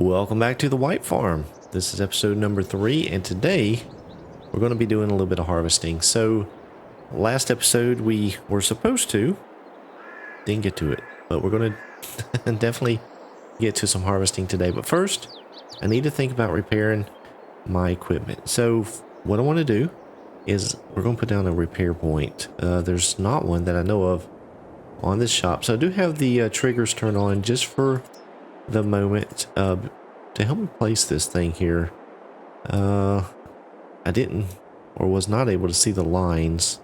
Welcome back to the White Farm. This is episode number 3, and today we're going to be doing a little bit of harvesting. So, last episode we were supposed to, didn't get to it, but we're going to definitely get to some harvesting today. But first, I need to think about repairing my equipment. So, what I want to do is we're going to put down a repair point. There's not one that I know of on this shop, so I do have the triggers turned on just for the moment to help me place this thing here. I didn't or was not able to see the lines,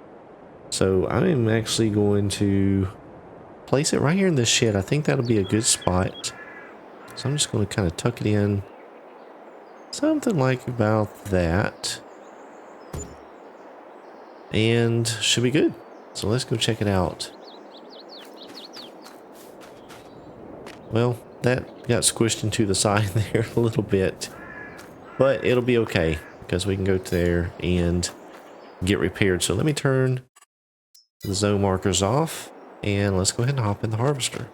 so I'm actually going to place it right here in this shed. I think that'll be a good spot, so I'm just going to kind of tuck it in something like about that, and should be good. So let's go check it out. Well, that got squished into the side there a little bit, but it'll be okay because we can go there and get repaired. So let me turn the zone markers off and let's go ahead and hop in the harvester.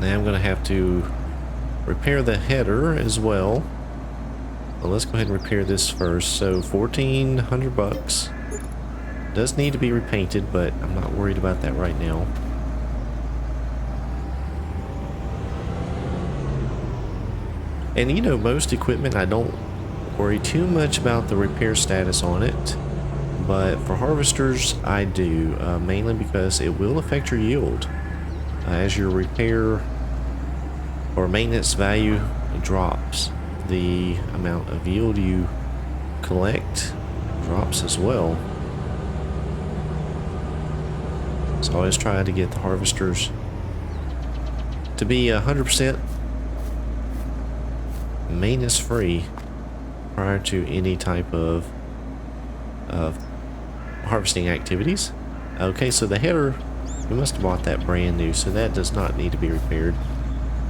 Now I'm going to have to repair the header as well. Well, let's go ahead and repair this first. So 1,400 bucks. Does need to be repainted, but I'm not worried about that right now. And you know, most equipment I don't worry too much about the repair status on it, but for harvesters I do, mainly because it will affect your yield as your repair or maintenance value drops. The amount of yield you collect drops as well. So I always try to get the harvesters to be 100% maintenance free prior to any type of harvesting activities. Okay, so the header, we must have bought that brand new, so that does not need to be repaired,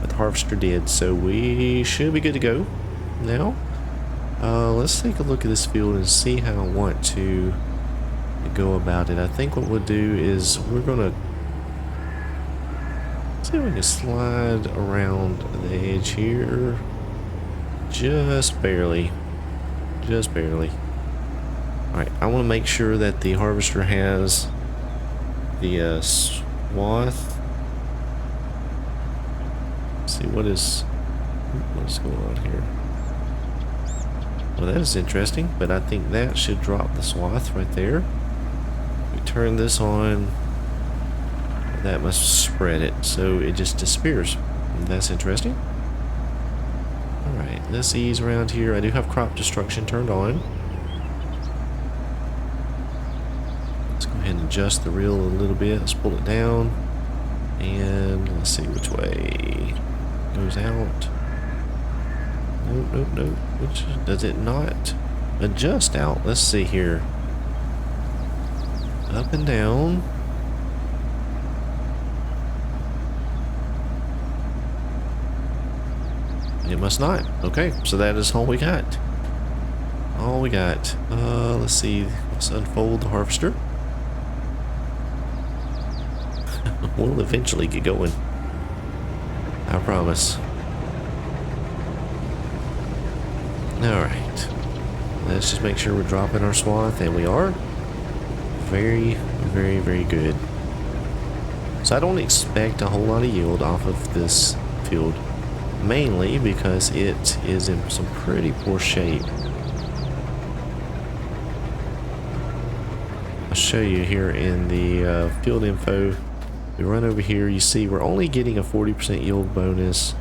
but the harvester did, so we should be good to go. Now, let's take a look at this field and see how I want to go about it. I think what we'll do is we're gonna see if we can slide around the edge here, just barely. All right, I want to make sure that the harvester has the swath. Let's see what is going on here. Well, that is interesting, but I think that should drop the swath right there. We turn this on, that must spread it, so it just disappears. That's interesting. Alright, let's ease around here. I do have crop destruction turned on. Let's go ahead and adjust the reel a little bit. Let's pull it down, and let's see which way it goes out. Nope. Which does it not adjust out? Let's see here. Up and down. It must not. Okay, so that is all we got. Let's see. Let's unfold the harvester. We'll eventually get going, I promise. Alright, let's just make sure we're dropping our swath, and we are. Very good. So I don't expect a whole lot of yield off of this field, mainly because it is in some pretty poor shape. I'll show you here in the field info. We run over here, you see we're only getting a 40% yield bonus.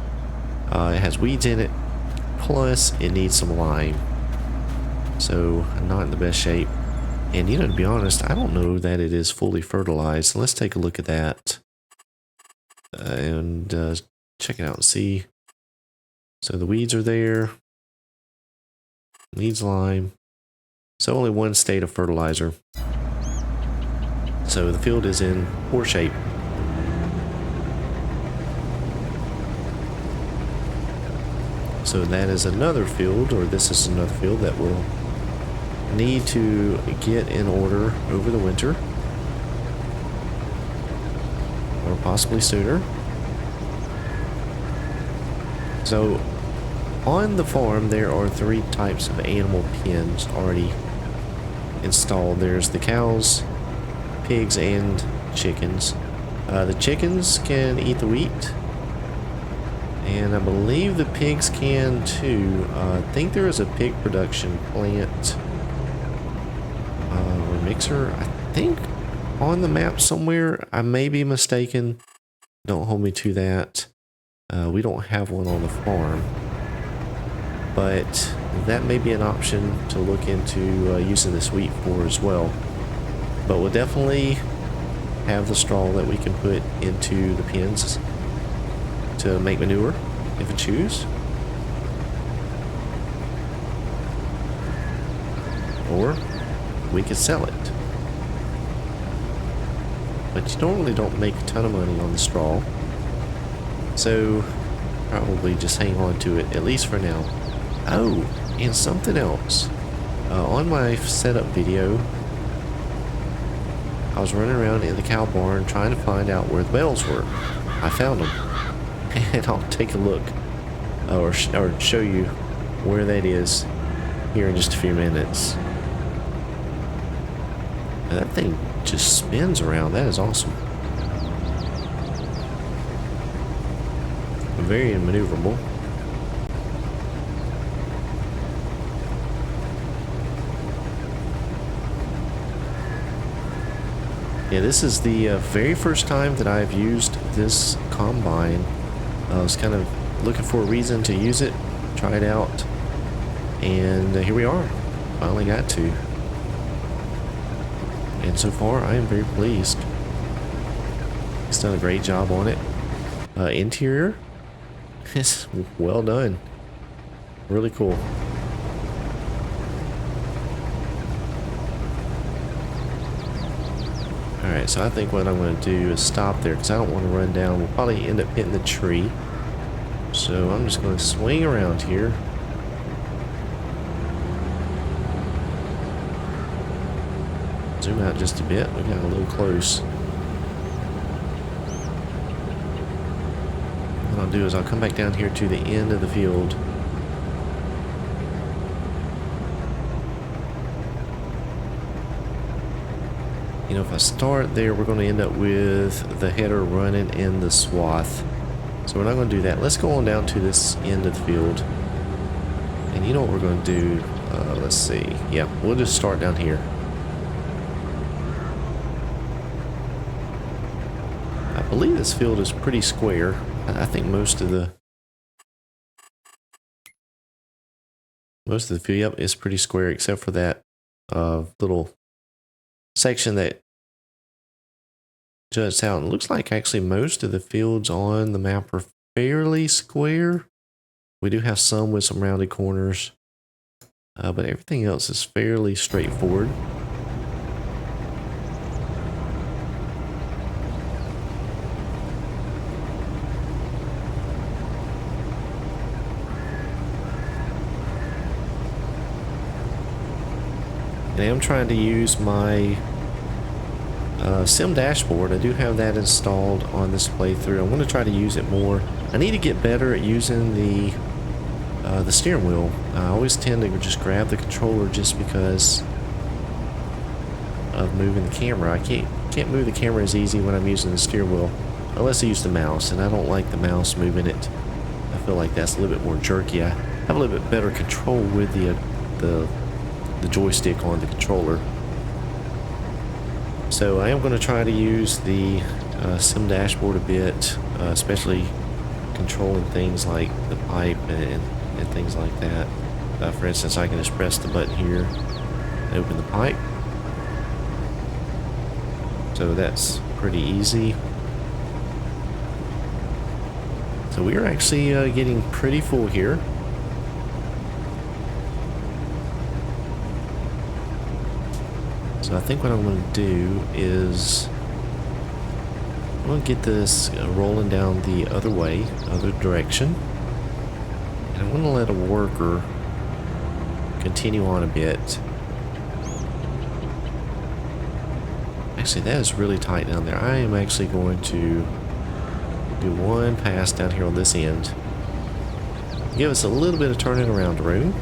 It has weeds in it. Plus, it needs some lime, so not in the best shape. And you know, to be honest, I don't know that it is fully fertilized. Let's take a look at that and check it out and see. So the weeds are there, needs lime, so only one state of fertilizer. So the field is in poor shape. So that is another field, or this is another field that will need to get in order over the winter, or possibly sooner. So on the farm there are 3 types of animal pens already installed. There's the cows, pigs, and chickens. The chickens can eat the wheat, and I believe the pigs can too. I think there is a pig production plant or mixer, I think, on the map somewhere. I may be mistaken. Don't hold me to that. We don't have one on the farm, but that may be an option to look into using this wheat for as well. But we'll definitely have the straw that we can put into the pens to make manure if we choose, or we could sell it. But you normally don't make a ton of money on the straw, so probably just hang on to it, at least for now. Oh, and something else. On my setup video, I was running around in the cow barn trying to find out where the bells were. I found them, and I'll take a look or show you where that is here in just a few minutes. Now, that thing just spins around. That is awesome. Very maneuverable. Yeah, this is the very first time that I've used this combine. I was kind of looking for a reason to use it, try it out, and here we are. Finally got to. And so far, I am very pleased. He's done a great job on it. Interior is well done. Really cool. Alright, so I think what I'm going to do is stop there because I don't want to run down. We'll probably end up hitting the tree. So I'm just going to swing around here. Zoom out just a bit. We got a little close. What I'll do is I'll come back down here to the end of the field. You know, if I start there, we're going to end up with the header running in the swath. So we're not going to do that. Let's go on down to this end of the field. And you know what we're going to do? Let's see. Yeah, we'll just start down here. I believe this field is pretty square. I think most of the field, yep, is pretty square except for that little section that juts out. It looks like actually most of the fields on the map are fairly square. We do have some with some rounded corners, but everything else is fairly straightforward. And I'm trying to use my Sim dashboard. I do have that installed on this playthrough. I want to try to use it more. I need to get better at using the steering wheel. I always tend to just grab the controller just because of moving the camera. I can't move the camera as easy when I'm using the steering wheel unless I use the mouse, and I don't like the mouse moving it. I feel like that's a little bit more jerky. I have a little bit better control with the joystick on the controller. So I am going to try to use the Sim dashboard a bit, especially controlling things like the pipe and things like that. For instance, I can just press the button here and open the pipe. So that's pretty easy. So we are actually getting pretty full here. So I think what I'm going to do is I'm going to get this rolling down the other way, other direction. And I'm going to let a worker continue on a bit. Actually, that is really tight down there. I am actually going to do one pass down here on this end. Give us a little bit of turning around room.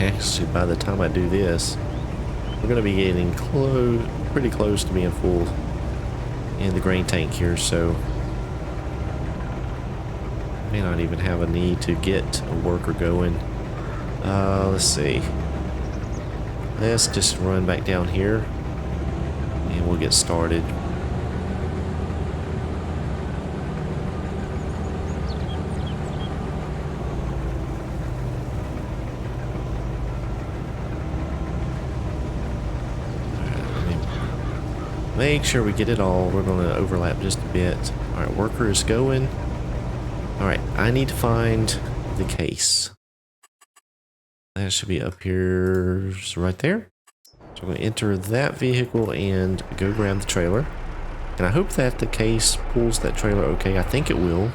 Actually, by the time I do this, we're going to be getting pretty close to being full in the grain tank here, so may not even have a need to get a worker going. Let's see. Let's just run back down here and we'll get started. Make sure we get it all. We're going to overlap just a bit. Alright, worker is going. Alright, I need to find the case. That should be up here, right there. So I'm going to enter that vehicle and go grab the trailer. And I hope that the case pulls that trailer okay. I think it will.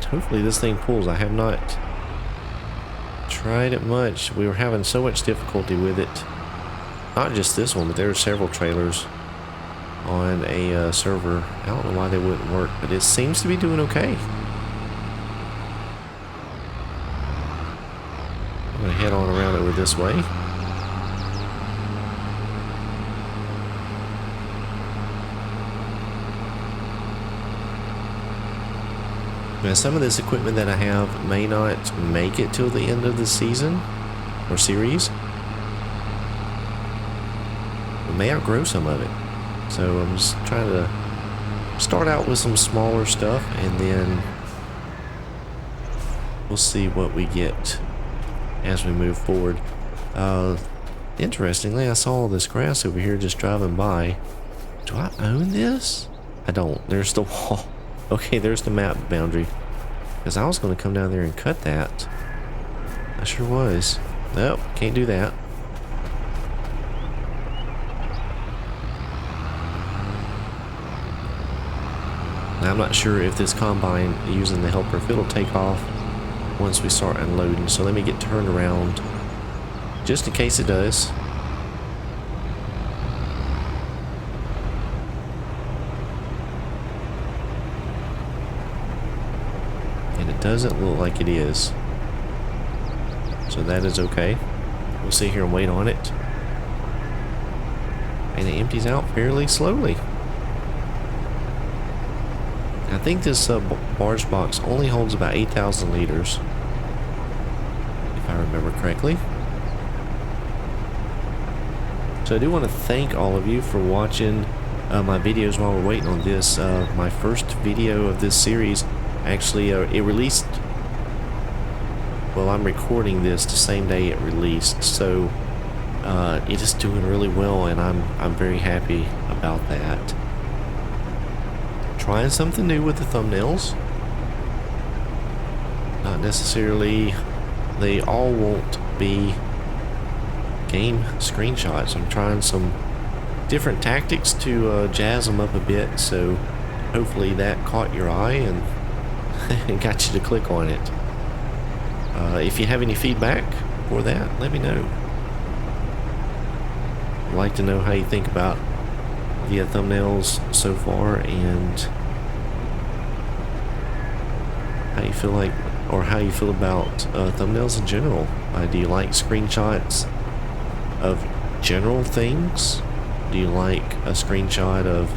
Hopefully this thing pulls. I have not tried it much. We were having so much difficulty with it. Not just this one, but there are several trailers on a server. I don't know why they wouldn't work, but it seems to be doing okay. I'm going to head on around over this way. Now, some of this equipment that I have may not make it till the end of the season or series. We may outgrow some of it. So I'm just trying to start out with some smaller stuff and then we'll see what we get as we move forward. Interestingly, I saw this grass over here just driving by. Do I own this? I don't. There's the wall. Okay, there's the map boundary. Because I was going to come down there and cut that. I sure was. Nope, can't do that. Now, I'm not sure if this combine using the helper, if it'll take off once we start unloading. So let me get turned around just in case it does. Doesn't look like it is, so that is okay. We'll sit here and wait on it, and it empties out fairly slowly. I think this barge box only holds about 8,000 liters, if I remember correctly. So I do want to thank all of you for watching my videos while we're waiting on this. My first video of this series. Actually, it released, well, I'm recording this the same day it released, so it is doing really well, and I'm very happy about that. Trying something new with the thumbnails. Not necessarily, they all won't be game screenshots. I'm trying some different tactics to jazz them up a bit, so hopefully that caught your eye and got you to click on it. If you have any feedback for that, let me know. I'd like to know how you think about the thumbnails so far and how you feel like, or how you feel about thumbnails in general. Do you like screenshots of general things? Do you like a screenshot of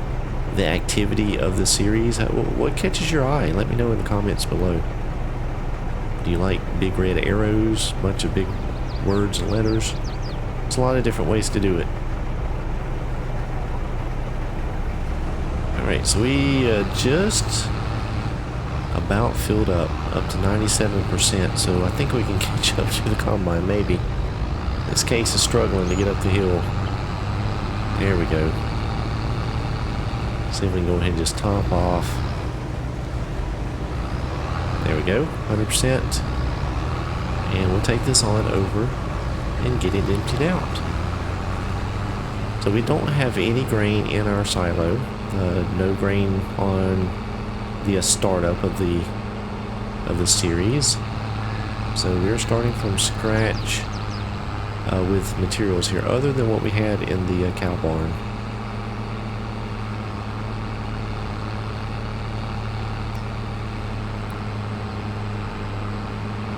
the activity of the series? What catches your eye? Let me know in the comments below. Do you like big red arrows, bunch of big words and letters? There's a lot of different ways to do it. Alright, so we just about filled up to 97%, so I think we can catch up to the combine, maybe. This case is struggling to get up the hill. There we go. See if we can go ahead and just top off. There we go, 100%. And we'll take this on over and get it emptied out. So we don't have any grain in our silo. No grain on the startup of the series. So we're starting from scratch with materials here, other than what we had in the cow barn.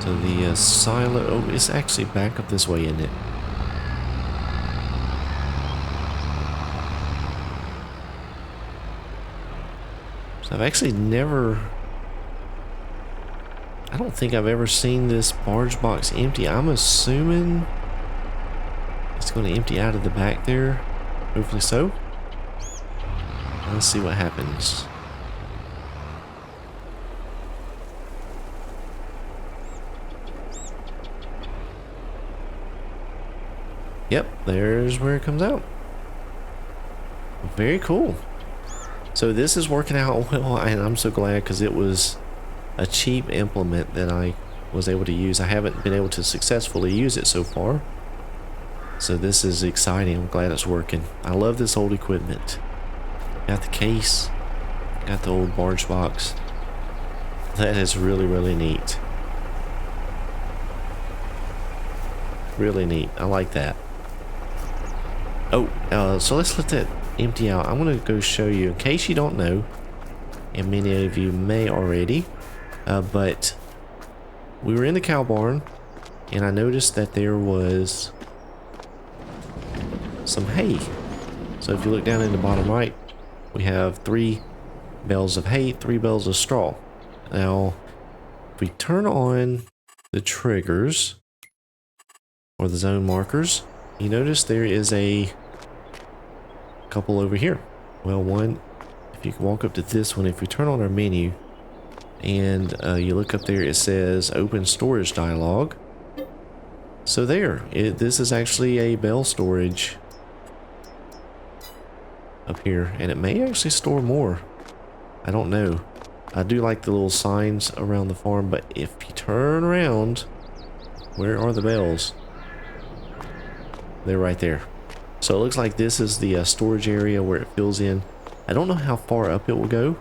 So the silo, oh, it's actually back up this way, isn't it? So I've actually never, I don't think I've ever seen this barge box empty. I'm assuming it's going to empty out of the back there. Hopefully so. Let's see what happens. Yep, there's where it comes out. Very cool. So this is working out well, and I'm so glad, because it was a cheap implement that I was able to use. I haven't been able to successfully use it so far. So this is exciting. I'm glad it's working. I love this old equipment. Got the case. Got the old barge box. That is really, really neat. Really neat. I like that. Oh, so let's let that empty out. I'm going to go show you, in case you don't know, and many of you may already, but we were in the cow barn, and I noticed that there was some hay. So if you look down in the bottom right, we have 3 bales of hay, 3 bales of straw. Now, if we turn on the triggers, or the zone markers, you notice there is a couple over here. Well, one, if you can walk up to this one, if we turn on our menu and you look up there, it says open storage dialog. So there, this is actually a bale storage up here, and it may actually store more. I don't know. I do like the little signs around the farm, but if you turn around, where are the bales? They're right there. So it looks like this is the storage area where it fills in. I don't know how far up it will go.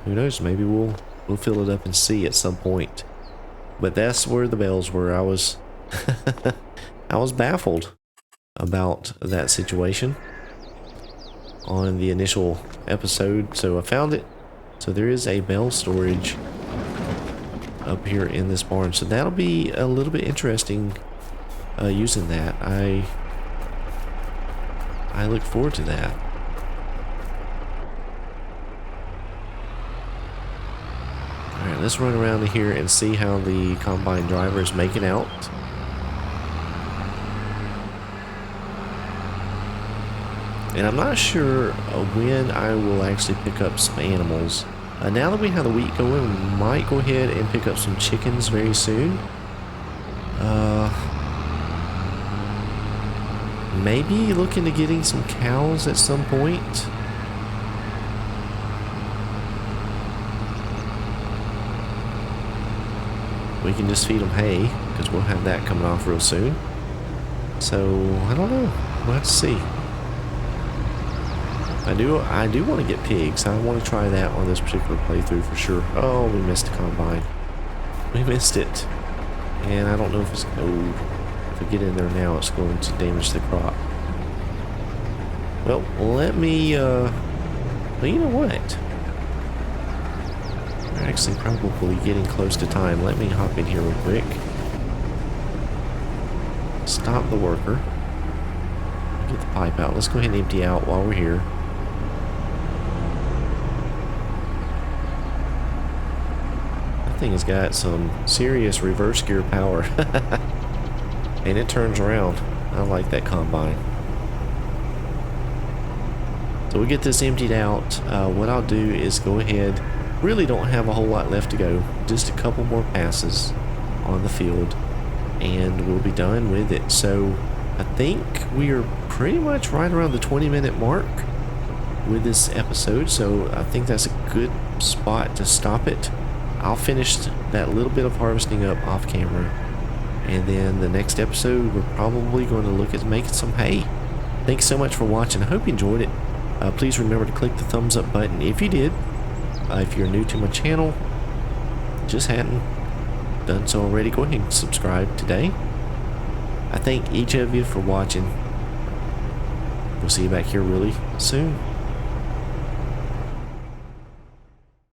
Who knows? Maybe we'll fill it up and see at some point. But that's where the bales were. I was I was baffled about that situation on the initial episode. So I found it. So there is a bale storage up here in this barn. So that'll be a little bit interesting. Using that, I look forward to that. All right, let's run around here and see how the combine driver is making out. And I'm not sure when I will actually pick up some animals. Now that we have the wheat going, we might go ahead and pick up some chickens very soon. Maybe looking to getting some cows at some point. We can just feed them hay, because we'll have that coming off real soon. So, I don't know. We'll have to see. I do want to get pigs. I want to try that on this particular playthrough for sure. Oh, we missed the combine. We missed it. And I don't know if it's... Oh... If we get in there now, it's going to damage the crop. Well, let me, well, you know what? We're actually probably getting close to time. Let me hop in here real quick. Stop the worker. Get the pipe out. Let's go ahead and empty out while we're here. That thing has got some serious reverse gear power. And it turns around. I like that combine. So we get this emptied out. What I'll do is go ahead. Really don't have a whole lot left to go. Just a couple more passes on the field. And we'll be done with it. So I think we are pretty much right around the 20-minute mark. with this episode, so I think that's a good spot to stop it. I'll finish that little bit of harvesting up off camera, and then the next episode we're probably going to look at making some hay. Thanks so much for watching. I hope you enjoyed it. Please remember to click the thumbs up button if you did. If you're new to my channel, just hadn't done so already, go ahead and subscribe today. I thank each of you for watching. We'll see you back here really soon.